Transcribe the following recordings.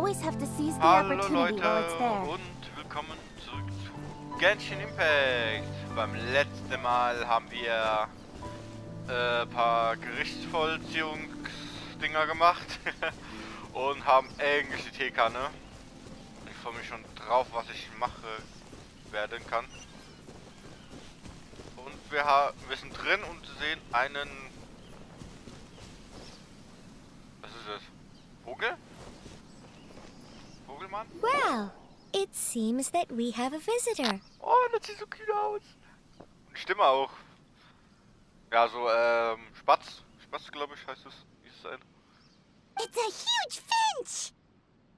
always have to seize the Hallo opportunity while it's Leute there. und willkommen zurück zu Genshin Impact. Beim letzten Mal haben wir ein paar Gerichtsvollziehungsdinger gemacht und haben eigentlich die Teekanne. Ich freue mich schon drauf, was ich werden kann. Und wir sind drin und sehen einen... Was ist das? Vogel? Vogelmann? Well, it seems that we have a visitor. Oh, das sieht so kühl aus. Und Stimme auch. Ja, so, Spatz. Spatz, glaube ich, heißt es. Wie ist es ein? It's a huge finch!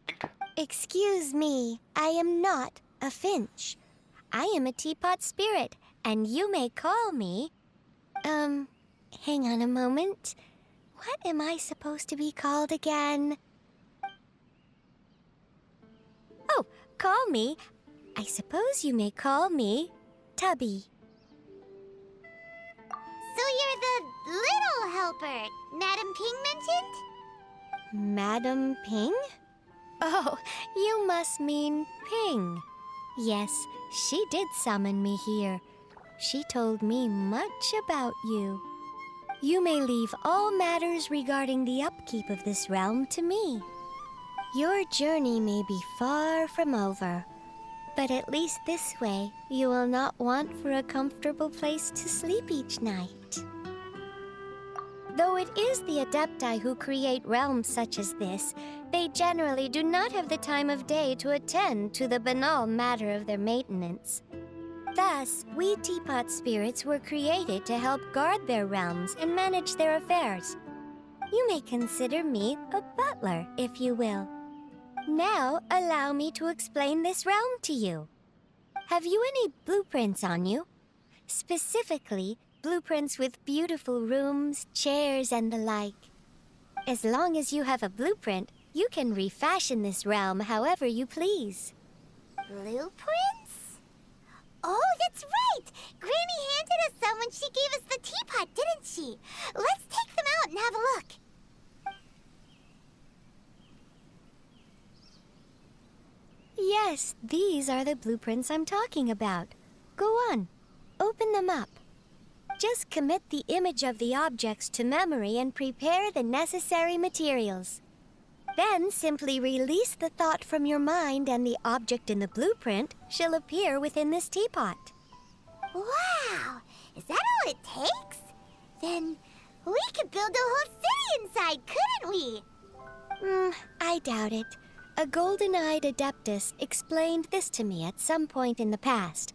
Pink. Excuse me, I am not a finch. I am a teapot spirit, and you may call me... hang on a moment. What am I supposed to be called again? Oh, call me. I suppose you may call me Tubby. So you're the little helper Madam Ping mentioned? Madam Ping? Oh, you must mean Ping. Yes, she did summon me here. She told me much about you. You may leave all matters regarding the upkeep of this realm to me. Your journey may be far from over, but at least this way you will not want for a comfortable place to sleep each night. Though it is the Adepti who create realms such as this, they generally do not have the time of day to attend to the banal matter of their maintenance. Thus, we teapot spirits were created to help guard their realms and manage their affairs. You may consider me a butler, if you will. Now, allow me to explain this realm to you. Have you any blueprints on you? Specifically, blueprints with beautiful rooms, chairs, and the like. As long as you have a blueprint, you can refashion this realm however you please. Blueprints? Oh, that's right! Granny handed us some when she gave us the teapot, didn't she? Let's take them out and have a look. Yes, these are the blueprints I'm talking about. Go on, open them up. Just commit the image of the objects to memory and prepare the necessary materials. Then simply release the thought from your mind and the object in the blueprint shall appear within this teapot. Wow! Is that all it takes? Then we could build a whole city inside, couldn't we? I doubt it. A golden-eyed Adeptus explained this to me at some point in the past.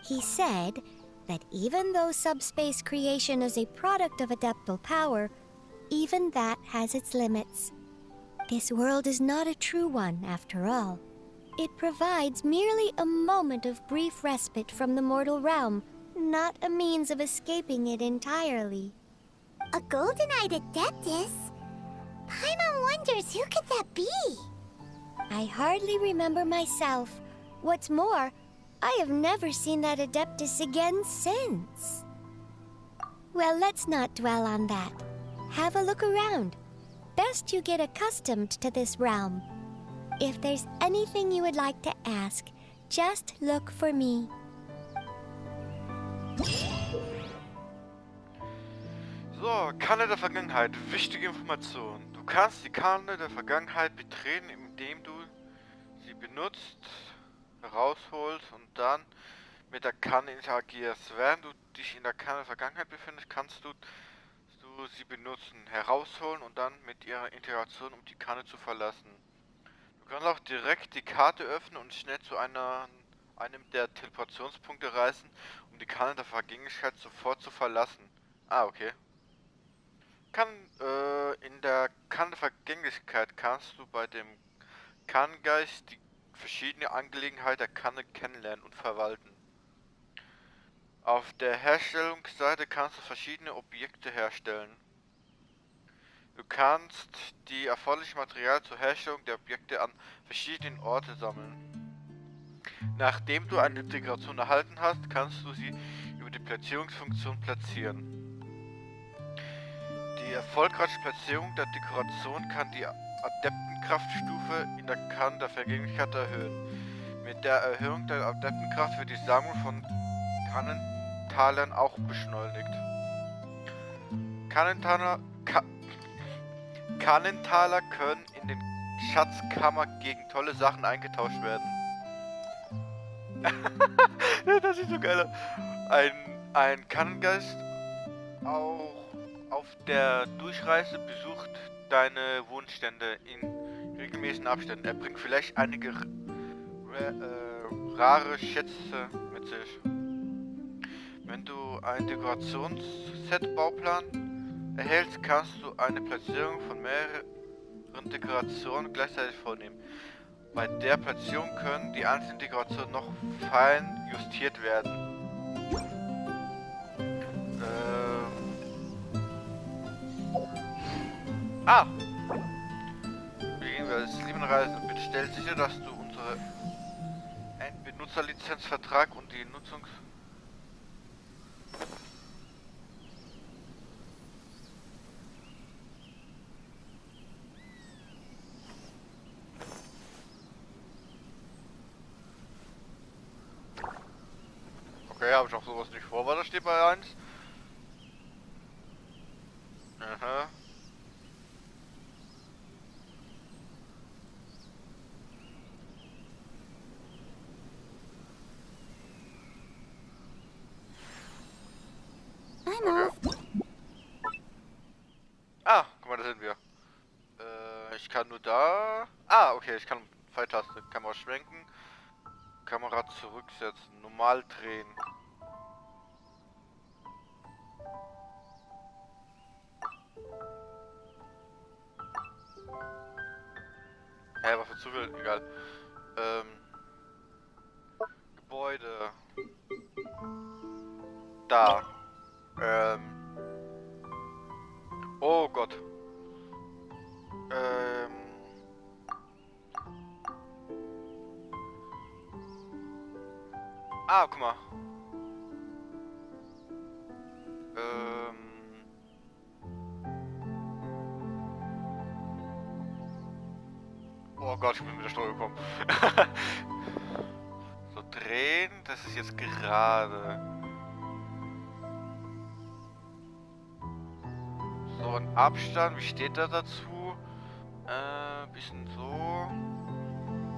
He said that even though subspace creation is a product of adeptal power, even that has its limits. This world is not a true one, after all. It provides merely a moment of brief respite from the mortal realm, not a means of escaping it entirely. A golden-eyed adeptus? Paimon wonders who could that be? I hardly remember myself. What's more, I have never seen that Adeptus again since. Well, let's not dwell on that. Have a look around. Best you get accustomed to this realm. If there's anything you would like to ask, just look for me. So, Kanne der Vergangenheit. Wichtige Information. Du kannst die Kanne der Vergangenheit betreten, indem du sie benutzt, herausholst und dann mit der Kanne interagierst. Während du dich in der Kanne der Vergangenheit befindest, kannst du sie benutzen, herausholen und dann mit ihrer Interaktion, um die Kanne zu verlassen. Du kannst auch direkt die Karte öffnen und schnell zu einem der Teleportationspunkte reisen, um die Kanne der Vergänglichkeit sofort zu verlassen. Ah, okay. In der Kanne der Vergänglichkeit kannst du bei dem Kannengeist die verschiedene Angelegenheiten der Kanne kennenlernen und verwalten. Auf der Herstellungsseite kannst du verschiedene Objekte herstellen. Du kannst die erforderlichen Materialien zur Herstellung der Objekte an verschiedenen Orten sammeln. Nachdem du eine Integration erhalten hast, kannst du sie über die Platzierungsfunktion platzieren. Die erfolgreiche Platzierung der Dekoration kann die Adeptenkraftstufe in der Kanne der Vergänglichkeit erhöhen. Mit der Erhöhung der Adeptenkraft wird die Sammlung von Kannentalern auch beschleunigt. Kannentaler können in den Schatzkammer gegen tolle Sachen eingetauscht werden. Das sieht so geil aus. Ein Kannengeist auch auf der Durchreise besucht deine Wohnstände in regelmäßigen Abständen. Er bringt vielleicht einige rare Schätze mit sich. Wenn du ein Dekorationsset-Bauplan erhältst, kannst du eine Platzierung von mehreren Dekorationen gleichzeitig vornehmen. Bei der Platzierung können die einzelnen Dekorationen noch fein justiert werden. Beginnen wir das Linienreise. Bitte stell sicher, dass du unsere Benutzerlizenzvertrag und die Nutzungs... Okay, habe ich auch sowas nicht vor, weil da steht bei 1. Aha. Ah, guck mal, da sind wir. Ich kann nur da... Ah, okay, ich kann Pfeiltaste, Kamera schwenken, Kamera zurücksetzen, normal drehen. Hä, was für Zufall? Egal. Gebäude. Da. Oh Gott. Ah, guck mal. Oh Gott, ich bin mit der Steuer gekommen. So, drehen, das ist jetzt gerade. So, ein Abstand, wie steht da dazu? Bisschen so.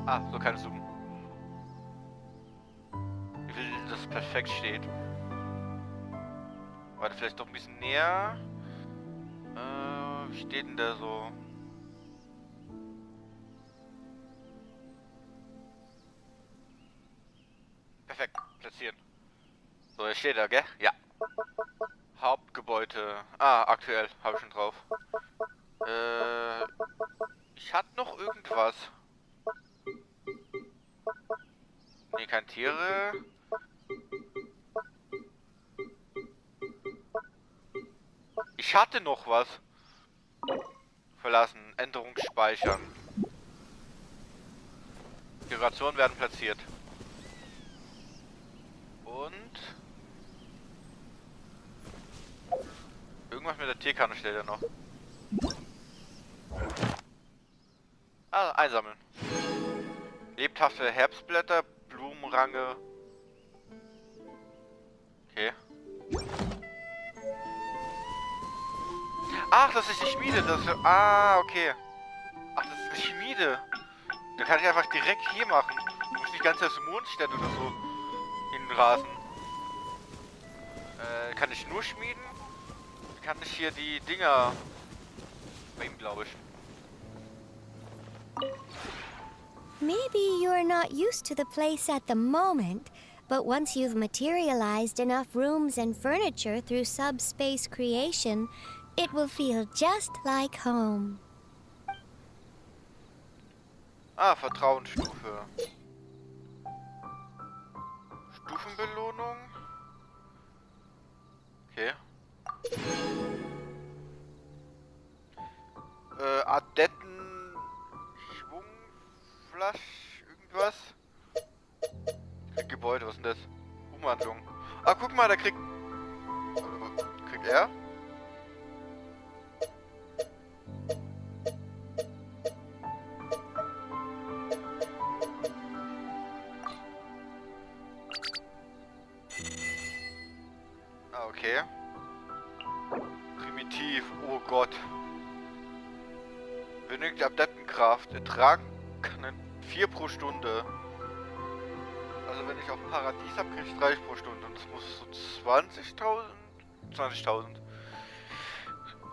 Ah, so kann ich zoomen. Ich will, dass es perfekt steht. Warte, vielleicht doch ein bisschen näher. Wie steht denn der so? Perfekt, platzieren. So, er steht da, gell? Ja. Hauptgebäude. Ah, aktuell, habe ich schon drauf. Ich hatte noch irgendwas. Nee, kein Tiere. Ich hatte noch was. Verlassen. Änderung speichern. Dekorationen werden platziert. Und... irgendwas mit der Teekanne steht ja noch. Ah, einsammeln. Lebhafte Herbstblätter, Blumenrange. Okay. Ach, das ist die Schmiede. Das ist... Ah, okay. Ach, das ist eine Schmiede. Da kann ich einfach direkt hier machen. Du musst nicht ganz als Mondstadt oder so hinrasen. Kann ich nur schmieden? Kann ich hier die Dinger... bei ihm, glaube ich. Maybe you're not used to the place at the moment, but once you've materialized enough rooms and furniture through subspace creation, it will feel just like home. Ah, Vertrauensstufe. Stufenbelohnung. Okay. Adetten... Schwungflasch... irgendwas? Gebäude, was ist denn das? Umwandlung. Ah, guck mal, da kriegt... Kriegt er? Definitiv. Oh Gott. Benötigt Adeptenkraft. Ertragen kann 4 pro Stunde. Also wenn ich auf Paradies habe, kriege ich 30 pro Stunde. Und das muss so 20.000? 20.000.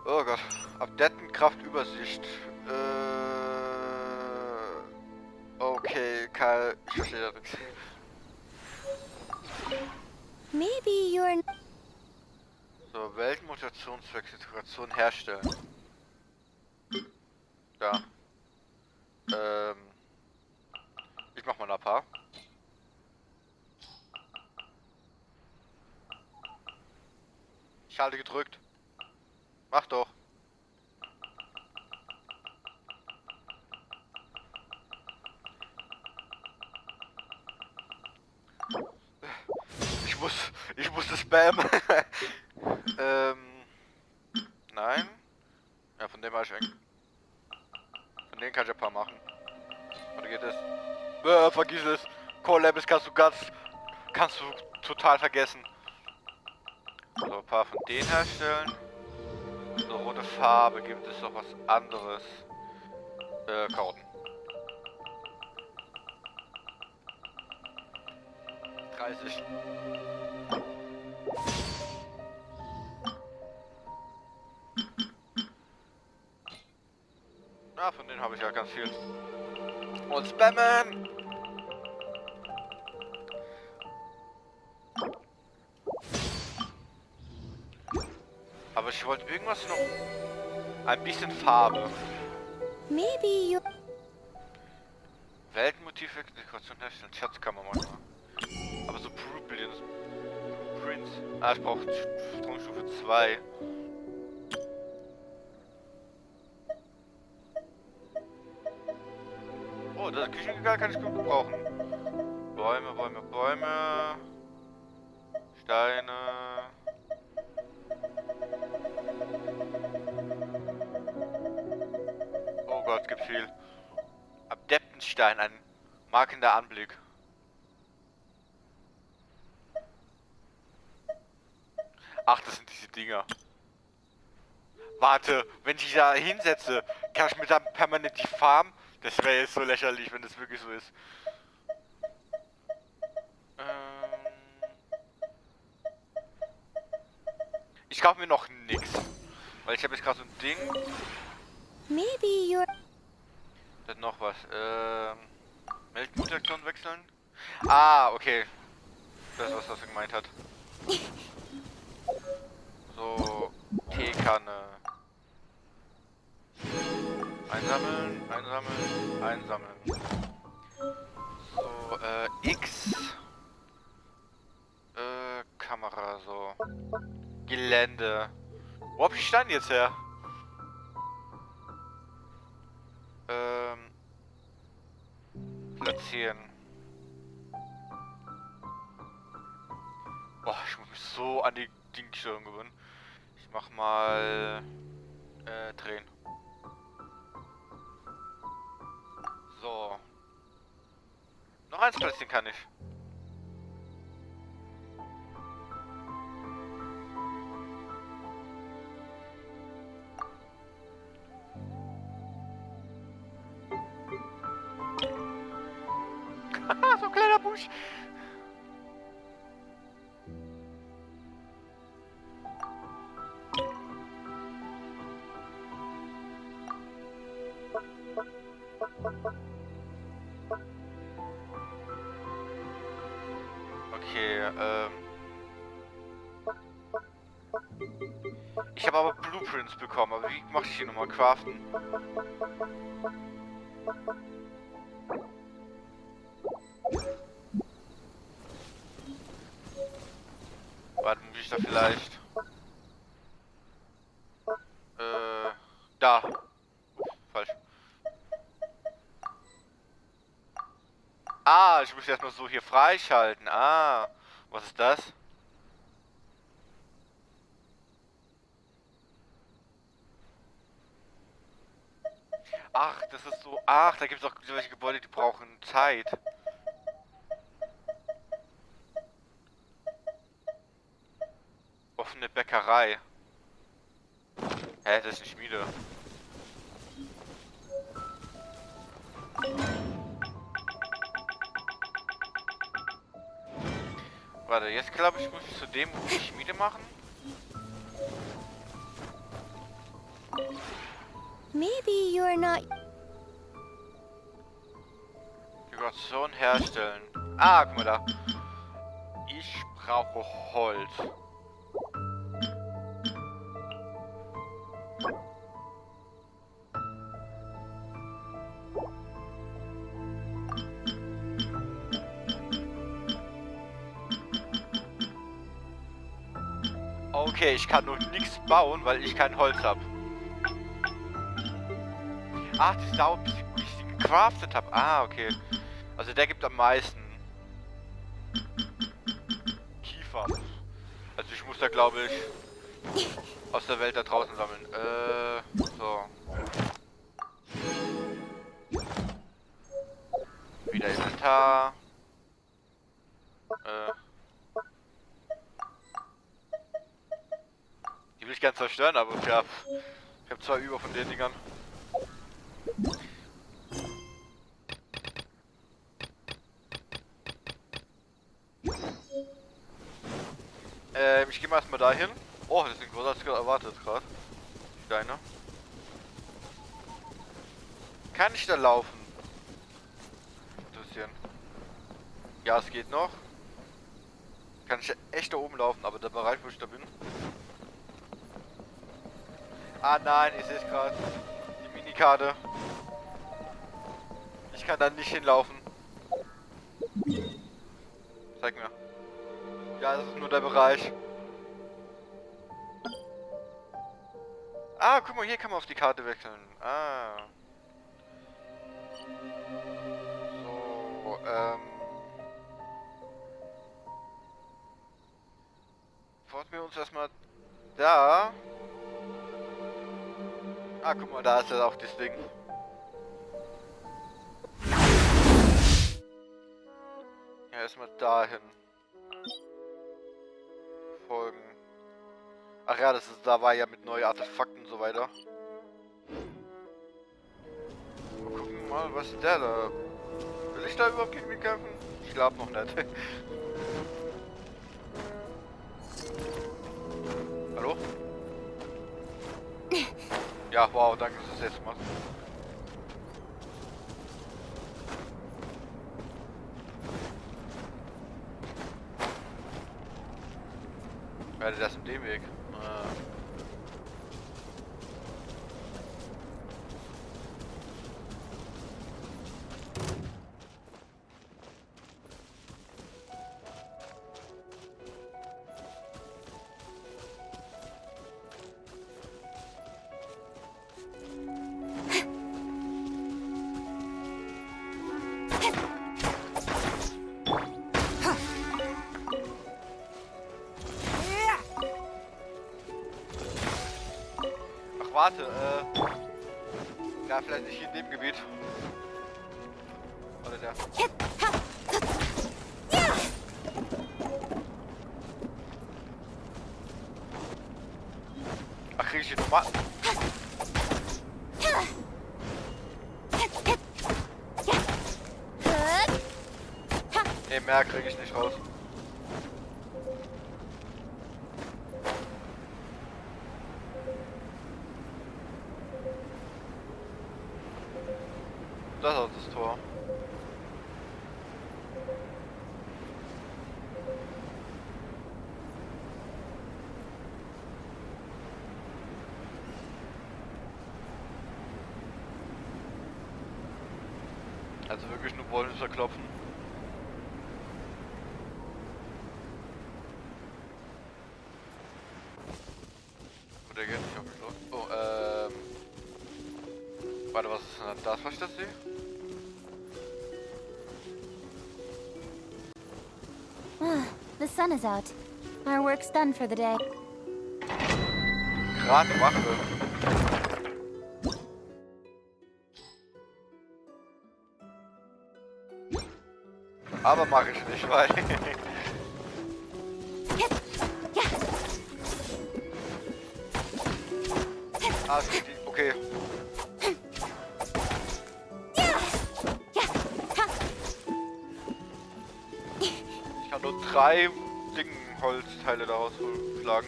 Oh Gott. Adeptenkraft-Übersicht. Okay, Karl, ich verstehe das nicht. Maybe you're... So, Weltmutationswechselsituation herstellen. Ja. Ich mach mal ein paar. Ich halte gedrückt. Mach doch. Ich muss das spammen. Nein. Ja, von dem war ich eigentlich. Von denen kann ich ein paar machen. Oder geht es? Vergiss es. Core Levels kannst du total vergessen. So, ein paar von denen herstellen. So, rote Farbe, gibt es noch was anderes? Karotten. 30. Ja, von denen habe ich ja ganz viel. Und spammen! Aber ich wollte irgendwas noch... Ein bisschen Farbe. Maybe you... Weltmotiv, Dekoration herstellen, Schatzkammer machen. Aber so Blueprints. Ah, ich brauche Stromstufe 2. Oh, das Küchenregal kann ich gut gebrauchen. Bäume, Bäume, Bäume. Steine. Oh Gott, gibt viel. Adeptenstein, ein markender Anblick. Ach, das sind diese Dinger. Warte, wenn ich da hinsetze, kann ich mir dann permanent die Farm. Das wäre jetzt so lächerlich, wenn das wirklich so ist. Ich kaufe mir noch nix. Weil ich habe jetzt gerade so ein Ding. Maybe you're... Dann noch was. Weltmutation wechseln. Ah, okay. Das ist was er gemeint hat. So, Teekanne. Einsammeln, einsammeln, einsammeln. So, X. Kamera, so. Gelände. Wo hab ich Stein jetzt her? Platzieren. Boah, ich muss mich so an die Dingstörung gewöhnen. Ich mach mal drehen. So. Noch eins platzieren kann ich. So ein kleiner Busch. Okay, ich habe aber Blueprints bekommen, aber wie mache ich hier nochmal craften? Warte, muss ich da vielleicht... Da. Falsch. Ah, ich muss erstmal so hier freischalten. Ah, was ist das? Ach, das ist so... Ach, da gibt es auch solche Gebäude, die brauchen Zeit. Offene Bäckerei. Hä, das ist eine Schmiede. Warte, jetzt glaube ich, muss ich zu dem die Schmiede machen. Maybe you're not. Dekoration herstellen. Ah, guck mal da. Ich brauche Holz. Okay, ich kann noch nichts bauen, weil ich kein Holz habe. Ach, das dauert, bis ich sie gecraftet habe. Ah, okay. Also der gibt am meisten Kiefer. Also ich muss da, glaube ich, aus der Welt da draußen sammeln. So. Wieder Inventar. Die will ich gern zerstören, aber ich hab 2 über von den Dingern. Ich gehe mal erstmal dahin. Oh, das sind größer als erwartet gerade. Steine. Kann ich da laufen? Interessieren. Ja, es geht noch. Kann ich echt da oben laufen, aber der Bereich, wo ich da bin. Ah nein, ich sehe es gerade. Die Minikarte. Ich kann da nicht hinlaufen. Zeig mir. Ja, das ist nur der Bereich. Ah, guck mal, hier kann man auf die Karte wechseln. Ah. So, Folgen wir uns erstmal da. Ah, guck mal, da ist ja auch das Ding. Ja, erstmal dahin. Folgen. Ach ja, da war ja mit neuen Artefakten und so weiter. Mal gucken mal, was der da... Will ich da überhaupt gegen mich kämpfen? Ich glaube noch nicht. Hallo? Ja, wow, danke, dass du es jetzt machst. Werde das in dem Weg. Warte, ja, vielleicht nicht in dem Gebiet. Oder der. Ach, krieg ich die Tomaten? Ne, mehr krieg ich nicht raus. Das ist das Tor. Also wirklich nur Wollen verklopfen. Oh, der geht nicht auf mich los. Oh, warte, was ist denn das, was ich das sehe? The sun is out. Our work's done for the day. Gerade Wache. Aber mache ich nicht, weil... Ah, okay. Ich kann nur 3 Holzteile daraus schlagen.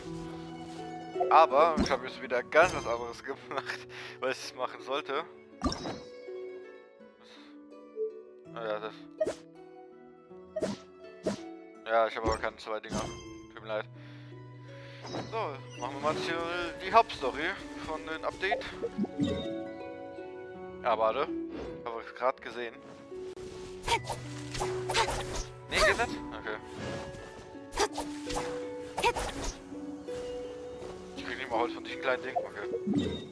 Aber ich habe jetzt wieder ganz was anderes gemacht, was ich machen sollte. Ja, das. Ja, ich habe aber keine 2 Dinger. Tut mir leid. So, machen wir mal hier die Hauptstory von dem Update. Ja, warte. Habe ich gerade gesehen. Nee, geht nicht? Okay. Ich krieg nicht mal Holz von diesem kleinen Ding. Okay.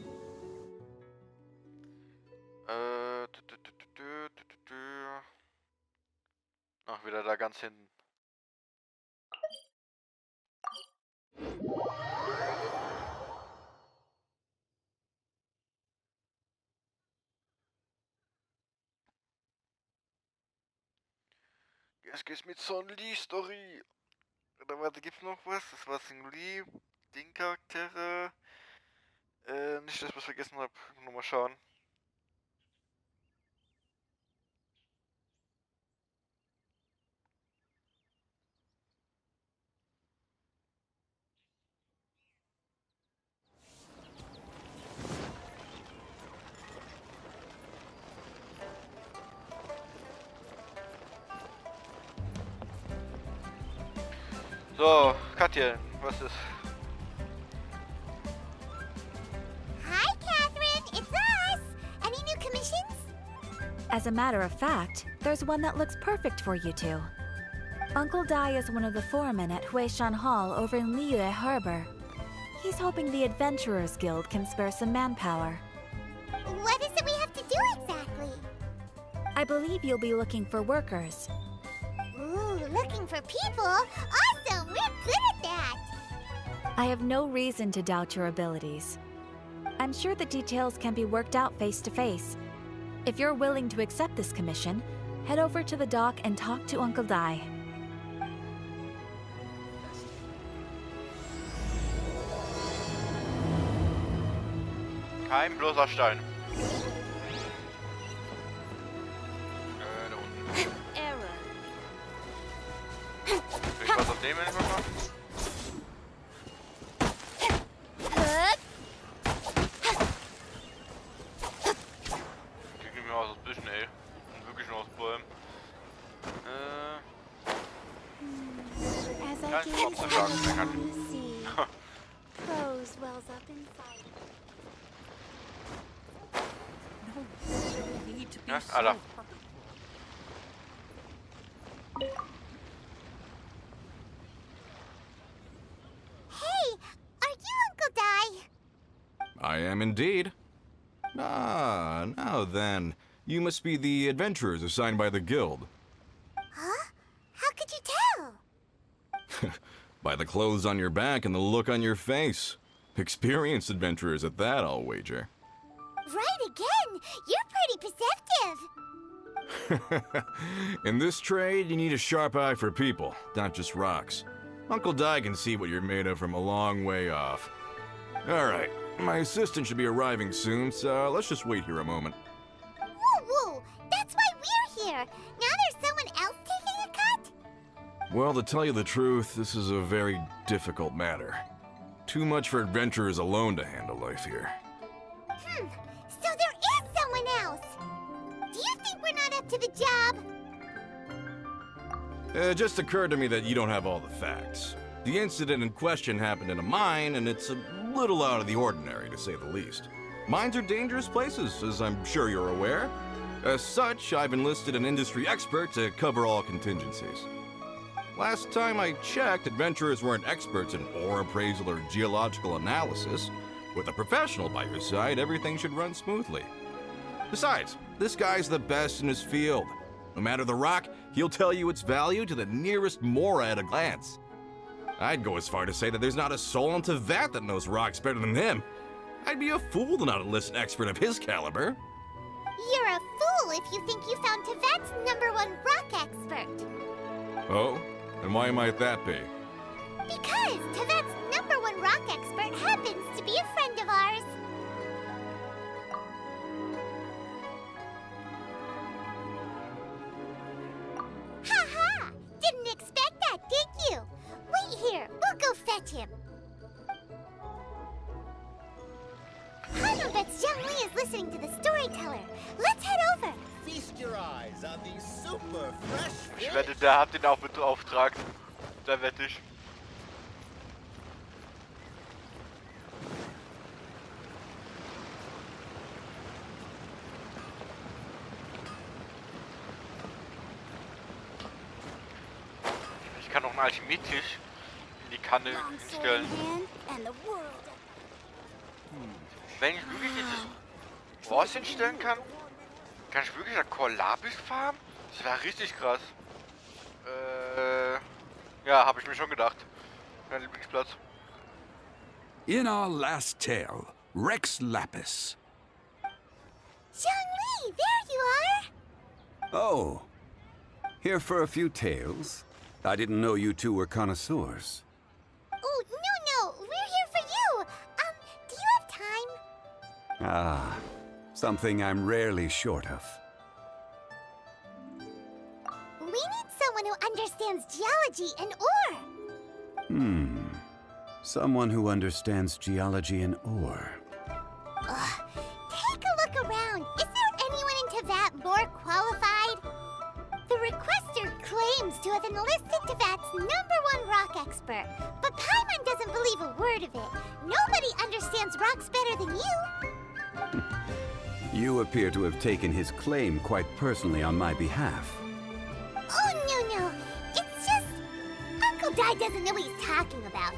Ach, wieder da ganz hinten. Es geht mit Son Lee Story. Oder warte, gibt's noch was? Das war Son Lee, Ding Charaktere. Nicht, dass ich was vergessen habe. Nur mal schauen. So, Katja, was ist? Hi, Catherine. It's us. Any new commissions? As a matter of fact, there's one that looks perfect for you two. Uncle Dai is one of the foremen at Huishan Hall over in Liyue Harbor. He's hoping the Adventurers Guild can spare some manpower. What is it we have to do exactly? I believe you'll be looking for workers. Ooh, looking for people? Awesome! We're good at that! I have no reason to doubt your abilities. I'm sure the details can be worked out face to face. If you're willing to accept this commission, head over to the dock and talk to Uncle Dai. Kein bloßer Stein. Da unten. Error. Will ich was auf dem Hinweis machen? Krieg nicht mehr aus den Büschen, ey. Und wirklich nur aus Bäumen. As I Kein gaze Kopf zu down schlagen, der on kann. the sea, prose wells up inside. Ja, Alter. Hey, are you Uncle Dai? I am indeed. Ah, now then. You must be the adventurers assigned by the guild. Huh? How could you tell? By the clothes on your back and the look on your face. Experienced adventurers at that, I'll wager. Right again! You're pretty perceptive! In this trade, you need a sharp eye for people, not just rocks. Uncle Dai can see what you're made of from a long way off. Alright, my assistant should be arriving soon, so let's just wait here a moment. Woo woo! That's why we're here! Now there's someone else taking a cut? Well, to tell you the truth, this is a very difficult matter. Too much for adventurers alone to handle life here. So there is someone else! Do you think we're not up to the job? It just occurred to me that you don't have all the facts. The incident in question happened in a mine, and it's a little out of the ordinary, to say the least. Mines are dangerous places, as I'm sure you're aware. As such, I've enlisted an industry expert to cover all contingencies. Last time I checked, adventurers weren't experts in ore appraisal or geological analysis. With a professional by your side, everything should run smoothly. Besides, this guy's the best in his field. No matter the rock, he'll tell you its value to the nearest mora at a glance. I'd go as far to say that there's not a soul on Tevat that knows rocks better than him. I'd be a fool to not enlist an expert of his caliber. You're a fool if you think you found Tevat's #1 rock expert. Oh? And why might that be? Because Tevat's #1 rock expert happens to be a friend of ours. listening to the storyteller. Let's head over. Feast your eyes on these super fresh Ich fish. wette, der hat den auch beauftragt. Da wette ich. Ich kann noch einen Alchemietisch in die Kanne stellen. Wenn ich wirklich dieses Ross hinstellen kann, kann ich wirklich ein Kohlrabi farmen? Das wäre richtig krass. Ja, habe ich mir schon gedacht. Mein Lieblingsplatz. In our last tale, Rex Lapis. Zhongli, there you are. Oh, here for a few tales? I didn't know you two were connoisseurs. Oh, no, we're here for you. Do you have time? Ah, something I'm rarely short of. We need someone who understands geology and ore. Someone who understands geology and ore. Take a look around. Is there anyone in Teyvat more qualified? The requester claims to have enlisted Teyvat's #1 rock expert, but Paimon doesn't believe a word of it. Nobody understands rocks better than you. You appear to have taken his claim quite personally on my behalf. Oh, no. It's just... Uncle Dai doesn't know what he's talking about.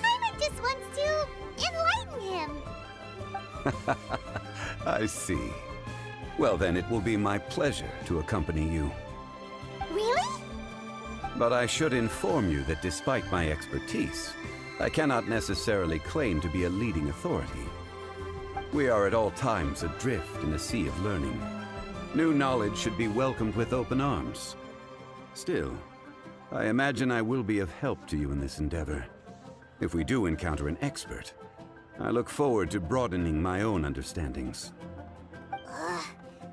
Paimon just wants to enlighten him. I see. Well, then it will be my pleasure to accompany you. Really? But I should inform you that despite my expertise, I cannot necessarily claim to be a leading authority. We are at all times adrift in a sea of learning. New knowledge should be welcomed with open arms. Still, I imagine I will be of help to you in this endeavor. If we do encounter an expert, I look forward to broadening my own understandings.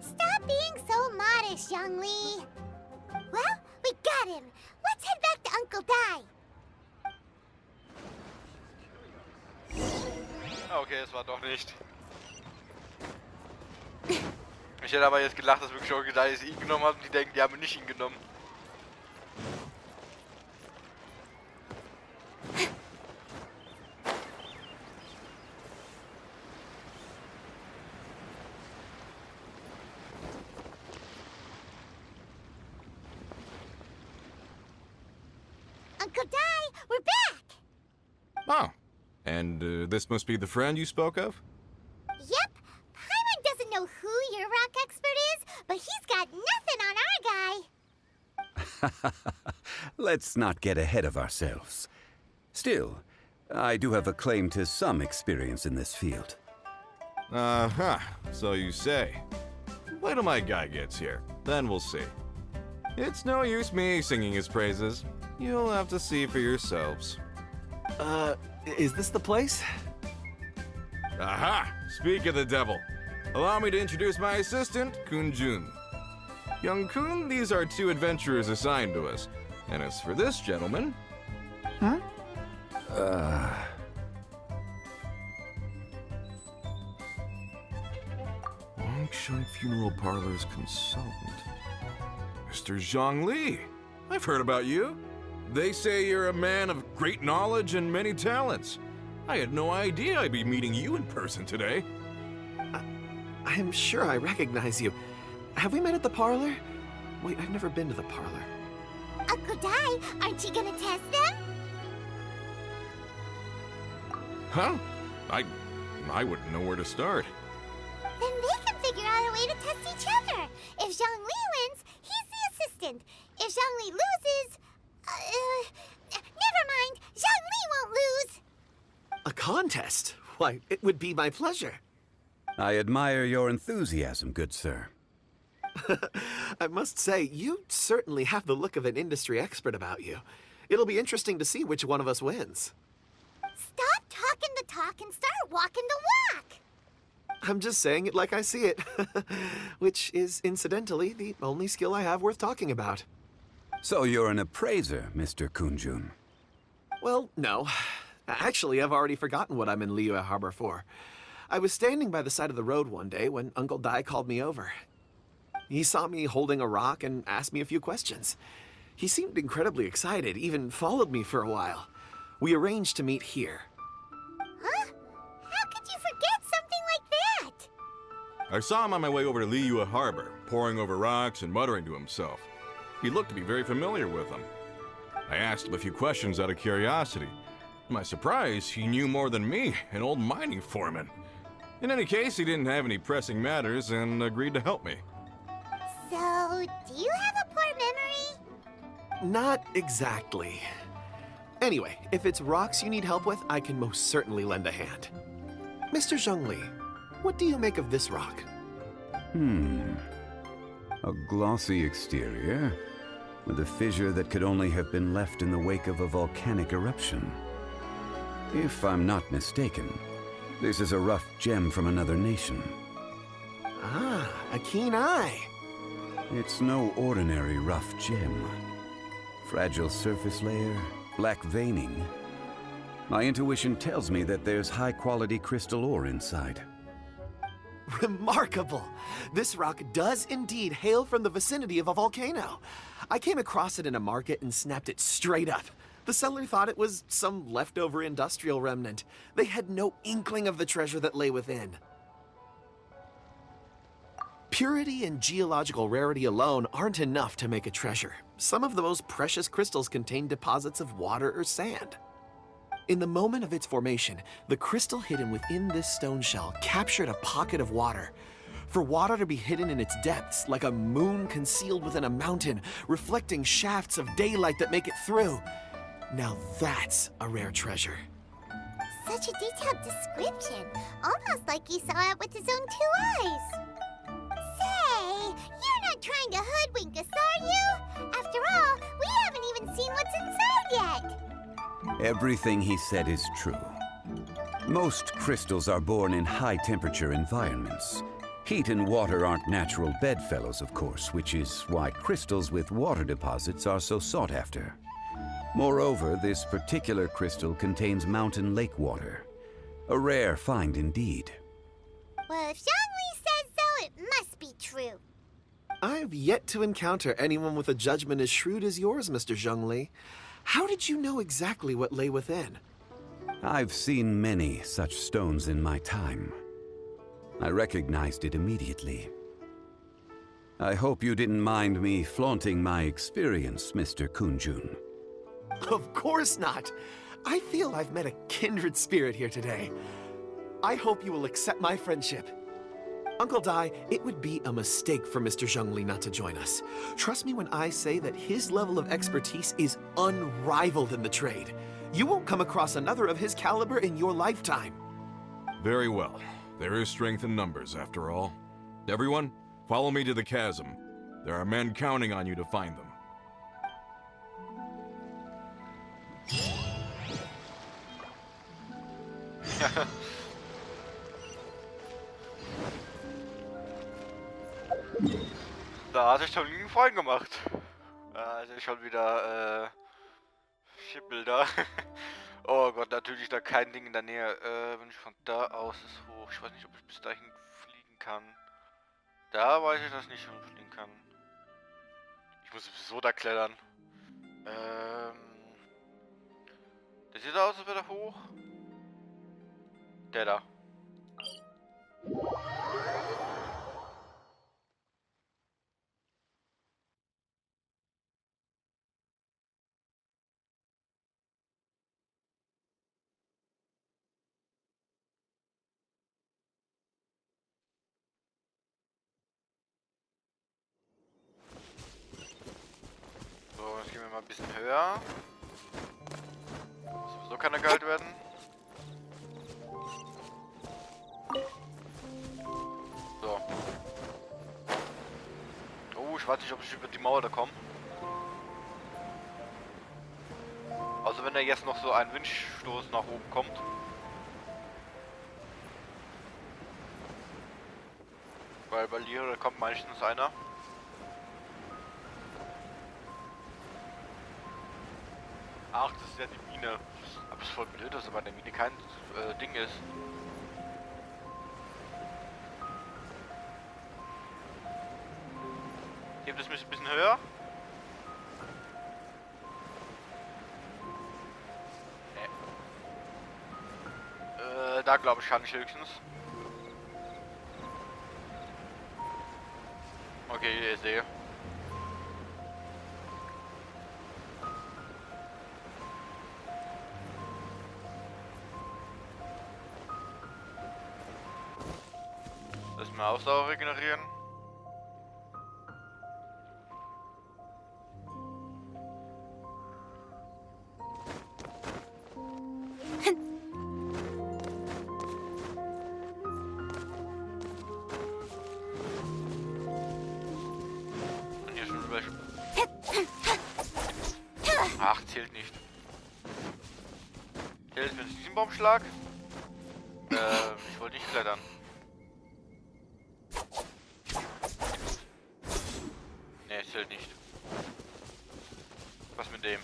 Stop being so modest, Zhongli. Well, we got him. Let's head back to Uncle Dai. Okay, es war doch nicht. Ich hätte aber jetzt gelacht, dass wirklich Onkel Dai ihn genommen hat und die denken, die haben nicht ihn genommen. Uncle Dai, we're back! Oh, and this must be the friend you spoke of? Yep. Paimon doesn't know who your rock expert is, but he's got nothing on our guy. Let's not get ahead of ourselves. Still, I do have a claim to some experience in this field. Uh-huh, so you say. Wait till my guy gets here, then we'll see. It's no use me singing his praises. You'll have to see for yourselves. Is this the place? Aha! Speak of the devil. Allow me to introduce my assistant, Kun-jun. Young Kun, these are 2 adventurers assigned to us. And as for this gentleman... Longsheng Funeral Parlor's consultant. Mr. Zhang Li. I've heard about you. They say you're a man of great knowledge and many talents. I had no idea I'd be meeting you in person today. I'm sure I recognize you. Have we met at the parlor? Wait, I've never been to the parlor. Uncle Dai, aren't you gonna test them? Huh? I wouldn't know where to start. Then they can figure out a way to test each other. If Zhongli wins, he's the assistant. If Zhongli loses... never mind. Zhongli won't lose. A contest? Why, it would be my pleasure. I admire your enthusiasm, good sir. I must say, you certainly have the look of an industry expert about you. It'll be interesting to see which one of us wins. Stop talking the talk and start walking the walk. I'm just saying it like I see it. Which is, incidentally, the only skill I have worth talking about. So you're an appraiser, Mr. Kun-jun. Well, no. Actually, I've already forgotten what I'm in Liyue Harbor for. I was standing by the side of the road one day when Uncle Dai called me over. He saw me holding a rock and asked me a few questions. He seemed incredibly excited, even followed me for a while. We arranged to meet here. Huh? How could you forget something like that? I saw him on my way over to Liyue Harbor, poring over rocks and muttering to himself. He looked to be very familiar with them. I asked him a few questions out of curiosity. To my surprise, he knew more than me, an old mining foreman. In any case, he didn't have any pressing matters and agreed to help me. So, do you have a poor memory? Not exactly. Anyway, if it's rocks you need help with, I can most certainly lend a hand. Mr. Zhongli, what do you make of this rock? A glossy exterior, with a fissure that could only have been left in the wake of a volcanic eruption. If I'm not mistaken, this is a rough gem from another nation. Ah, a keen eye. It's no ordinary rough gem. Fragile surface layer, black veining. My intuition tells me that there's high-quality crystal ore inside. Remarkable! This rock does indeed hail from the vicinity of a volcano. I came across it in a market and snapped it straight up. The seller thought it was some leftover industrial remnant. They had no inkling of the treasure that lay within. Purity and geological rarity alone aren't enough to make a treasure. Some of the most precious crystals contain deposits of water or sand. In the moment of its formation, the crystal hidden within this stone shell captured a pocket of water. For water to be hidden in its depths, like a moon concealed within a mountain, reflecting shafts of daylight that make it through. Now that's a rare treasure. Such a detailed description. Almost like he saw it with his own 2 eyes. Say, you're not trying to hoodwink us, are you? After all, we haven't even seen what's inside yet. Everything he said is true. Most crystals are born in high-temperature environments. Heat and water aren't natural bedfellows, of course, which is why crystals with water deposits are so sought after. Moreover, this particular crystal contains mountain lake water. A rare find indeed. Well, if Zhongli says so, it must be true. I've yet to encounter anyone with a judgment as shrewd as yours, Mr. Zhongli. How did you know exactly what lay within? I've seen many such stones in my time. I recognized it immediately. I hope you didn't mind me flaunting my experience, Mr. Kunjun. Of course not. I feel I've met a kindred spirit here today. I hope you will accept my friendship. Uncle Dai, it would be a mistake for Mr. Zhongli not to join us. Trust me when I say that his level of expertise is unrivaled in the trade. You won't come across another of his caliber in your lifetime. Very well. There is strength in numbers, after all. Everyone, follow me to the chasm. There are men counting on you to find them. Da hat sich schon einen Freund gemacht. Also schon wieder Shipbilder. Oh Gott, natürlich da kein Ding in der Nähe. Wenn ich von da aus ist hoch. Ich weiß nicht, ob ich bis dahin fliegen kann. Da weiß ich, dass ich nicht fliegen kann. Ich muss sowieso da klettern. Der sieht aus, als wäre der hoch. Der da. So, jetzt gehen wir mal ein bisschen höher. Sowieso kann er kalt werden. So. Oh, ich weiß nicht, ob ich über die Mauer da komme. Also wenn da jetzt noch so ein Windstoß nach oben kommt. Weil bei Liyue kommt meistens einer. Ach, das ist ja die Mine. Aber es ist voll blöd, dass aber der Mine kein Ding ist. Gibt es mich ein bisschen höher? Da glaube ich kann ich höchstens. Okay, ich sehe. Lass mal Ausdauer regenerieren. Ach, zählt nicht. Zählt für den Siebenbaumschlag? Ich wollte nicht klettern. Ne, zählt nicht. Was mit dem?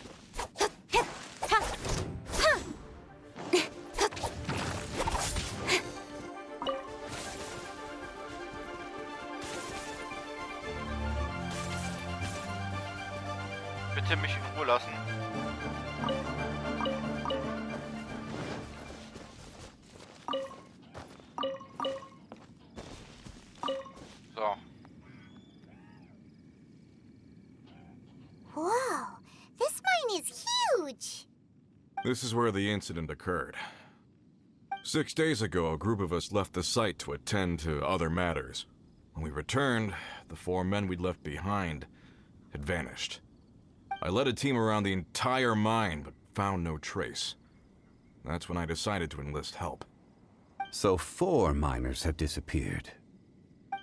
Bitte mich in Ruhe lassen. So. Whoa, this mine is huge! This is where the incident occurred. 6 days ago, a group of us left the site to attend to other matters. When we returned, the 4 men we'd left behind had vanished. I led a team around the entire mine, but found no trace. That's when I decided to enlist help. So 4 miners have disappeared.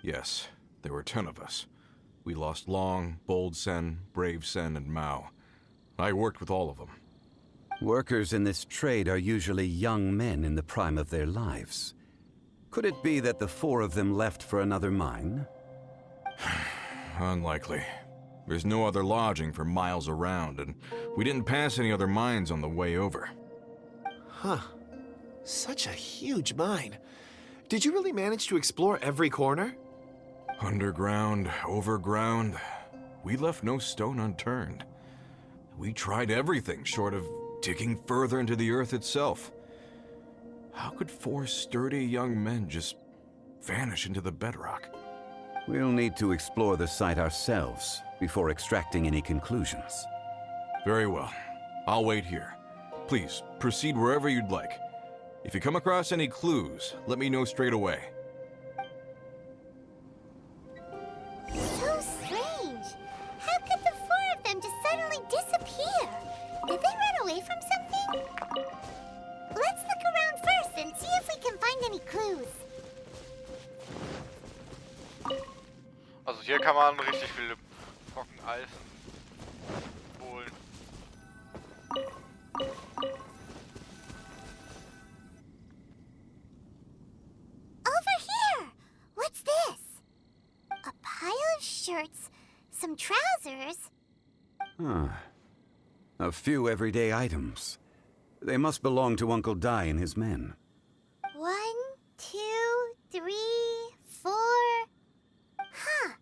Yes, there were 10 of us. We lost Long, Bold Sen, Brave Sen, and Mao. I worked with all of them. Workers in this trade are usually young men in the prime of their lives. Could it be that the 4 of them left for another mine? Unlikely. There's no other lodging for miles around, and we didn't pass any other mines on the way over. Huh. Such a huge mine. Did you really manage to explore every corner? Underground, overground, we left no stone unturned. We tried everything short of digging further into the earth itself. How could 4 sturdy young men just vanish into the bedrock? We'll need to explore the site ourselves before extracting any conclusions. Very well. I'll wait here. Please, proceed wherever you'd like. If you come across any clues, let me know straight away. So strange. How could the 4 of them just suddenly disappear? Did they run away from something? Let's look around first and see if we can find any clues. Also hier kann man richtig viel Trockeneis holen. Over here! What's this? A pile of shirts, some trousers. A few everyday items. They must belong to Uncle Dai and his men. 1, 2, 3, 4. Huh,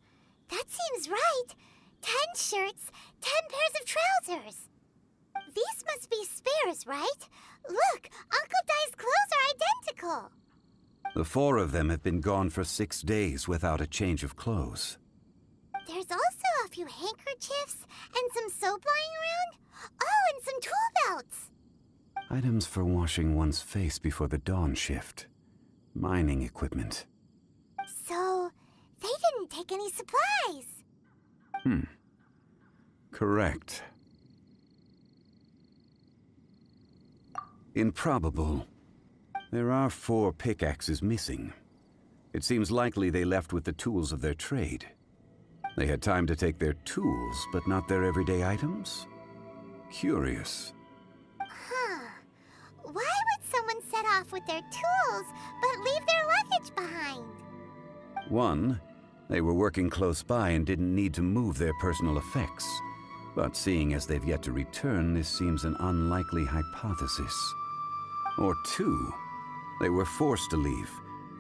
that seems right. 10 shirts, 10 pairs of trousers. These must be spares, right? Look, Uncle Dai's clothes are identical. The 4 of them have been gone for 6 days without a change of clothes. There's also a few handkerchiefs and some soap lying around. Oh, and some tool belts. Items for washing one's face before the dawn shift. Mining equipment. So, they didn't take any supplies. Correct. Improbable. There are 4 pickaxes missing. It seems likely they left with the tools of their trade. They had time to take their tools, but not their everyday items? Curious. Huh. Why would someone set off with their tools, but leave their luggage behind? 1, they were working close by and didn't need to move their personal effects. But seeing as they've yet to return, this seems an unlikely hypothesis. Or 2, they were forced to leave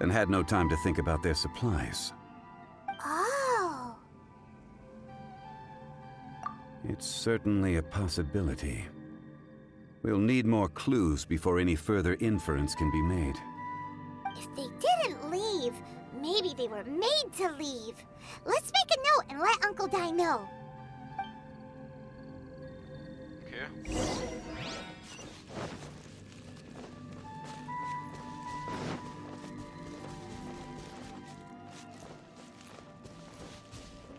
and had no time to think about their supplies. Oh. It's certainly a possibility. We'll need more clues before any further inference can be made. If they didn't leave, maybe they were made to leave. Let's make a note and let Uncle Dai know. Okay.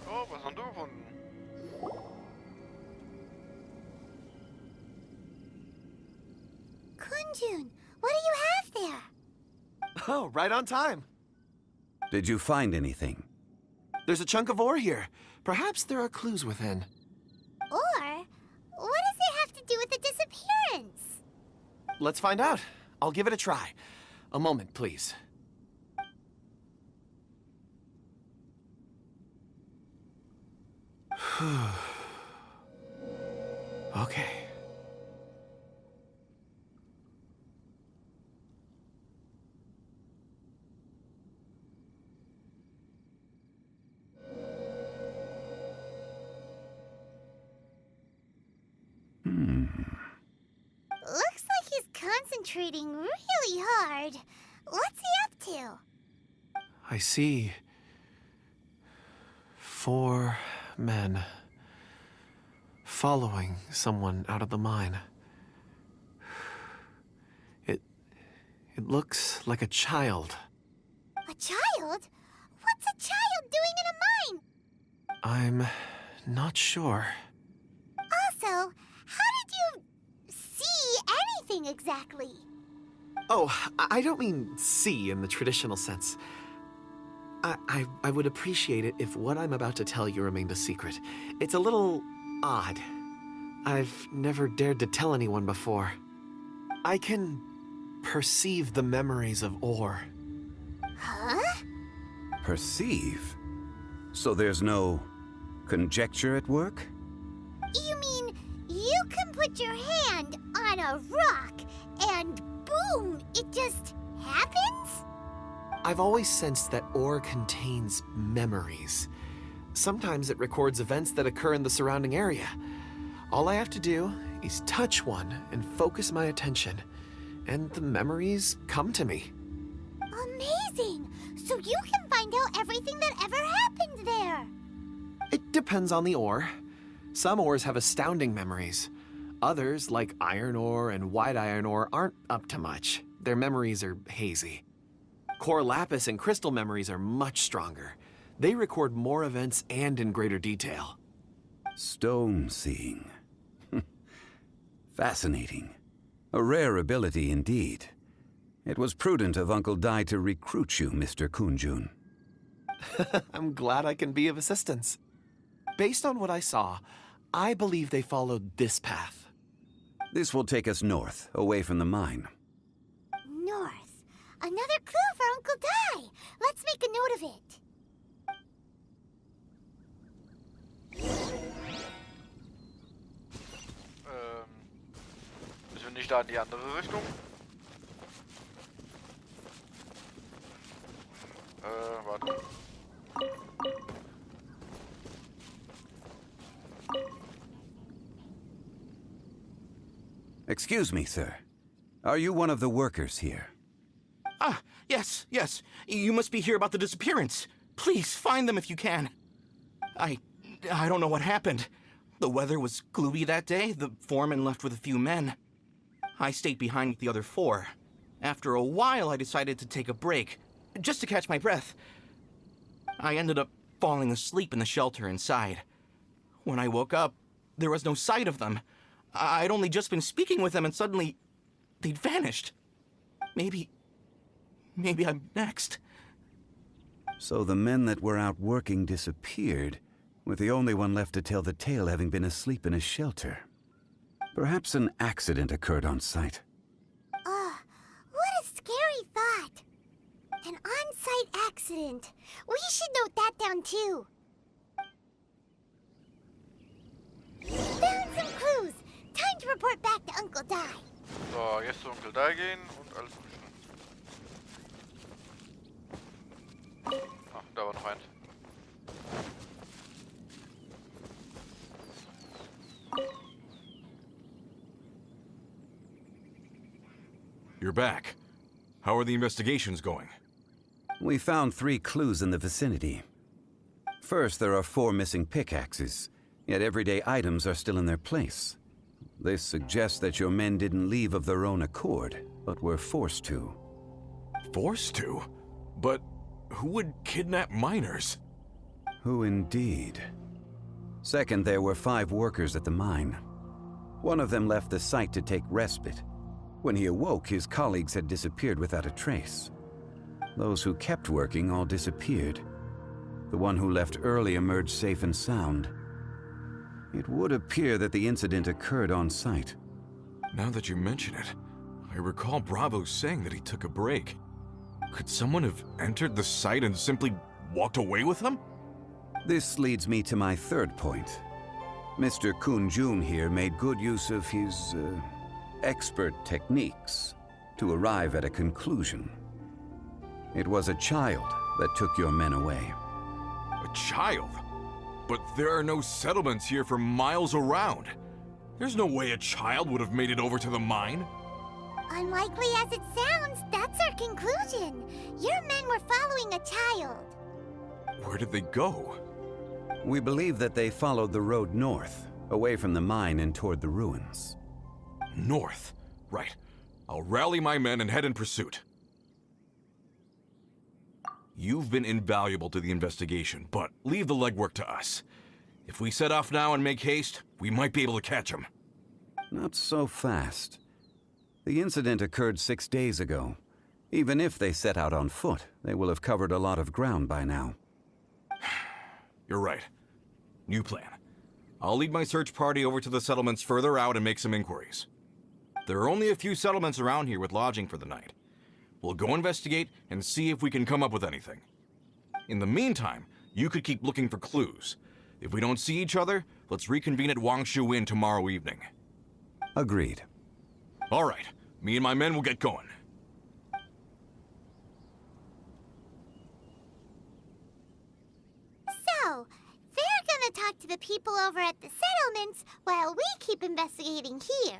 Oh, was hast du gefunden? Kunjun, what do you have there? Oh, right on time. Did you find anything? There's a chunk of ore here. Perhaps there are clues within. Or, what does it have to do with the disappearance? Let's find out. I'll give it a try. A moment, please. Okay. Looks like he's concentrating really hard. What's he up to? I see 4 men following someone out of the mine. It looks like a child. A child? What's a child doing in a mine? I'm not sure. Also, how did you see anything exactly? Oh, I don't mean see in the traditional sense. I would appreciate it if what I'm about to tell you remained a secret. It's a little odd. I've never dared to tell anyone before. I can perceive the memories of ore. Huh? Perceive? So there's no conjecture at work? You mean you can put your hand on a rock and boom, it just happens? I've always sensed that ore contains memories. Sometimes it records events that occur in the surrounding area. All I have to do is touch one and focus my attention, and the memories come to me. Amazing! So you can find out everything that ever happened there. It depends on the ore. Some ores have astounding memories. Others, like iron ore and white iron ore, aren't up to much. Their memories are hazy. Core lapis and crystal memories are much stronger. They record more events and in greater detail. Stone seeing. Fascinating. A rare ability indeed. It was prudent of Uncle Dai to recruit you, Mr. Kunjun. I'm glad I can be of assistance. Based on what I saw, I believe they followed this path. This will take us north, away from the mine. North. Another clue for Uncle Dai. Let's make a note of it. Müssen wir nicht da in die andere Richtung? Warte. Excuse me, sir. Are you one of the workers here? Ah, yes. You must be here about the disappearance. Please, find them if you can. I don't know what happened. The weather was gloomy that day. The foreman left with a few men. I stayed behind with the other 4. After a while, I decided to take a break, just to catch my breath. I ended up falling asleep in the shelter inside. When I woke up, there was no sight of them. I'd only just been speaking with them and suddenly they'd vanished. Maybe I'm next. So the men that were out working disappeared, with the only one left to tell the tale having been asleep in a shelter. Perhaps an accident occurred on site. What a scary thought. An on-site accident. We should note that down too. Found some clues. Time to report back to Uncle Dai. So, jetzt zu Onkel Dai gehen und alles umstellen. Ach, da war noch eins. You're back. How are the investigations going? We found 3 clues in the vicinity. First, there are 4 missing pickaxes, yet everyday items are still in their place. This suggests that your men didn't leave of their own accord, but were forced to. Forced to? But who would kidnap miners? Who indeed? Second, there were 5 workers at the mine. One of them left the site to take respite. When he awoke, his colleagues had disappeared without a trace. Those who kept working all disappeared. The one who left early emerged safe and sound. It would appear that the incident occurred on site. Now that you mention it, I recall Bravo saying that he took a break. Could someone have entered the site and simply walked away with him? This leads me to my third point. Mr. Kun-jun here made good use of his, expert techniques to arrive at a conclusion. It was a child that took your men away. A child? But there are no settlements here for miles around. There's no way a child would have made it over to the mine. Unlikely as it sounds, that's our conclusion. Your men were following a child. Where did they go? We believe that they followed the road north, away from the mine and toward the ruins. North? Right. I'll rally my men and head in pursuit. You've been invaluable to the investigation, but leave the legwork to us. If we set off now and make haste, we might be able to catch them. Not so fast. The incident occurred 6 days ago. Even if they set out on foot, they will have covered a lot of ground by now. You're right. New plan. I'll lead my search party over to the settlements further out and make some inquiries. There are only a few settlements around here with lodging for the night. We'll go investigate and see if we can come up with anything. In the meantime, you could keep looking for clues. If we don't see each other, let's reconvene at Wangshu Inn tomorrow evening. Agreed. All right. Me and my men will get going. So, they're gonna talk to the people over at the settlements while we keep investigating here.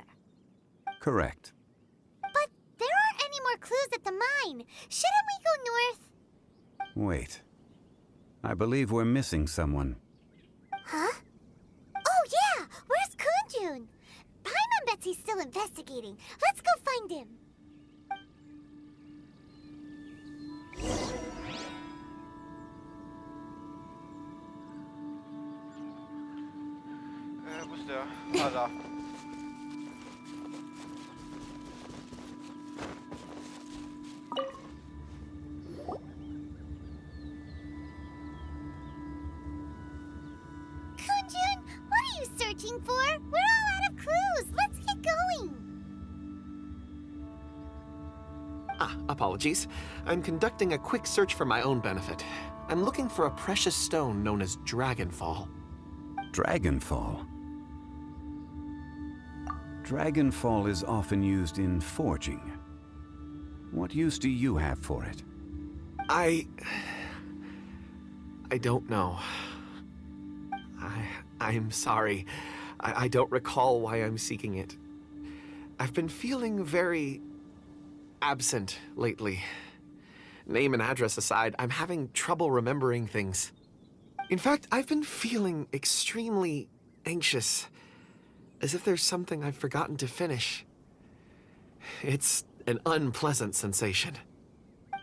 Correct. But there aren't any more clues at the mine. Shouldn't we go north? Wait. I believe we're missing someone. Huh? Oh yeah! Where's Kunjun? Paimon bets he's still investigating. Let's go find him. Wo ist der? Ah, da. Kunjun, what are you searching for? We're all out of clues. Let's get going. Apologies. I'm conducting a quick search for my own benefit. I'm looking for a precious stone known as Dragonfall. Dragonfall? Dragonfall is often used in forging. What use do you have for it? I don't know. I'm sorry. I don't recall why I'm seeking it. I've been feeling very absent lately. Name and address aside, I'm having trouble remembering things. In fact, I've been feeling extremely anxious, as if there's something I've forgotten to finish. It's an unpleasant sensation.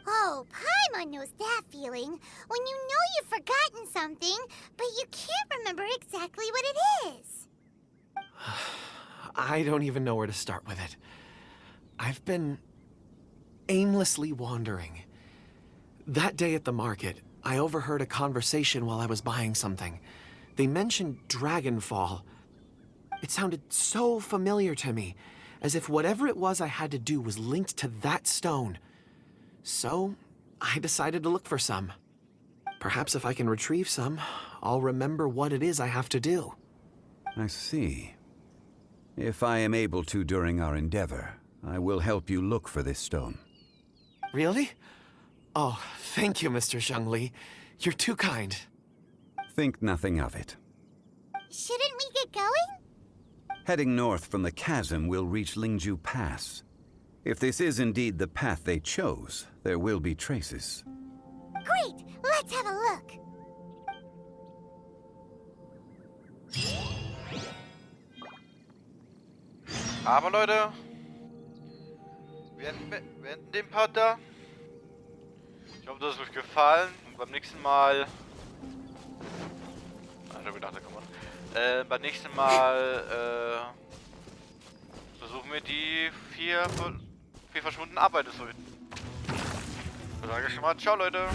Oh, Paimon knows that feeling. When you know you've forgotten something, but you can't remember exactly what it is. I don't even know where to start with it. I've been aimlessly wandering. That day at the market, I overheard a conversation while I was buying something. They mentioned Dragonfall. It sounded so familiar to me, as if whatever it was I had to do was linked to that stone. So, I decided to look for some. Perhaps if I can retrieve some, I'll remember what it is I have to do. I see. If I am able to during our endeavor, I will help you look for this stone. Really? Oh, thank you, Mr. Zhengli. You're too kind. Think nothing of it. Shouldn't we get going? Heading north from the chasm, we'll reach Lingju Pass. If this is indeed the path they chose, there will be traces. Great! Let's have a look! Aber Leute, wir beenden den Part da. Ich hoffe, das hat euch gefallen. Und beim nächsten Mal... Ich hab gedacht, da kann man... beim nächsten Mal versuchen wir die vier verschwundenen Arbeiter zu finden. Da sage ich schon mal, ciao Leute.